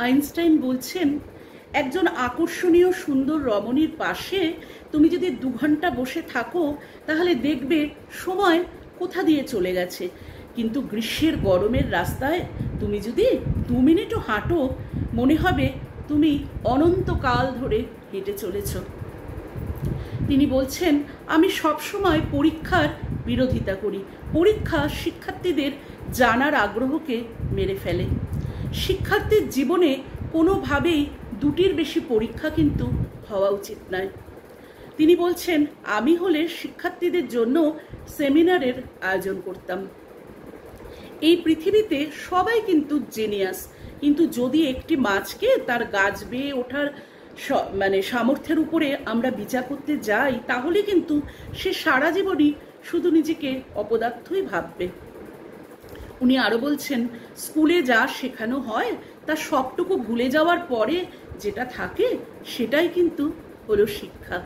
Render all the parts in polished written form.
Einstein বলছেন, একজন আকর্ষণীয় সুন্দর রমণীর পাশে তুমি যদি 2 ঘন্টা বসে থাকো তাহলে দেখবে সময় কোথা দিয়ে চলে গেছে, কিন্তু গ্রীষ্মের গরমের রাস্তায় তুমি যদি 2 মিনিটও হাঁটো মনে হবে তুমি অনন্তকাল ধরে হেঁটে চলেছ। তিনি বলছেন, আমি সবসময় পরীক্ষার বিরোধিতা করি। পরীক্ষা শিক্ষার্থীদের জানার আগ্রহকে মেরে ফেলে। শিক্ষার্থীর জীবনে কোনোভাবেই 2টির বেশি পরীক্ষা কিন্তু হওয়া উচিত নয়। তিনি বলছেন, আমি হলে শিক্ষার্থীদের জন্য সেমিনারের আয়োজন করতাম। এই পৃথিবীতে সবাই কিন্তু জেনিয়াস, কিন্তু যদি একটি মাছকে তার গাছ বেয়ে ওঠার সামর্থ্যের উপরে আমরা বিচার করতে যাই তাহলে কিন্তু সে সারা জীবনই শুধু নিজেকে অপদার্থই ভাববে। উনি আরো বলছেন, স্কুলে যা শেখানো হয় তা সবটুকু ভুলে যাওয়ার পরে যেটা থাকে সেটাই কিন্তু হলো শিক্ষা।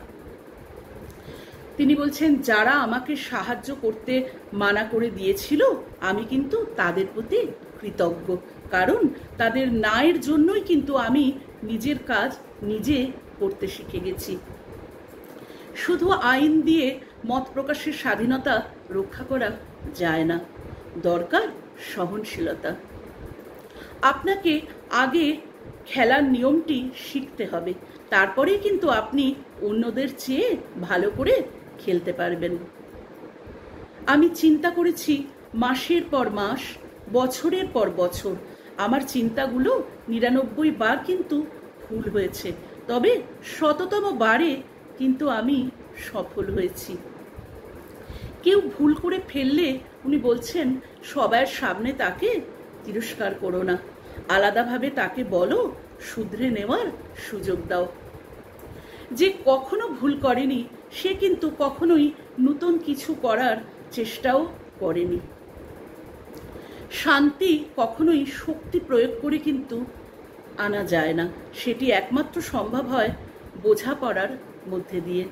তিনি বলছেন, যারা আমাকে সাহায্য করতে মানা করে দিয়েছিল আমি কিন্তু তাদের প্রতি কৃতজ্ঞ, কারণ তাদের ন্যায়ের জন্যই কিন্তু আমি নিজের কাজ নিজে করতে শিখে গেছি। শুধু আইন দিয়ে মত প্রকাশের স্বাধীনতা রক্ষা করা যায় না, দরকার সহনশীলতা। আপনাকে আগে খেলার নিয়মটি শিখতে হবে, তারপরেই কিন্তু আপনি অন্যদের চেয়ে ভালো করে খেলতে পারবেন। আমি চিন্তা করেছি মাসের পর মাস, বছরের পর বছর, আমার চিন্তাগুলো 99 বার কিন্তু ভুল হয়েছে, তবে 100তম বারে কিন্তু আমি সফল হয়েছি। কেউ ভুল করে ফেললে উনি বলছেন, সবার সামনে তাকে তিরস্কার করো না, আলাদাভাবে তাকে বলো, শুধরে নেওয়ার সুযোগ দাও। যে কখনো ভুল করেনি সে কিন্তু কখনোই নতুন কিছু করার চেষ্টাও করেনি। শান্তি কখনোই শক্তি প্রয়োগ করে কিন্তু আনা যায় না, সেটি একমাত্র সম্ভব হয় বোঝাপড়ার মধ্যে দিয়ে।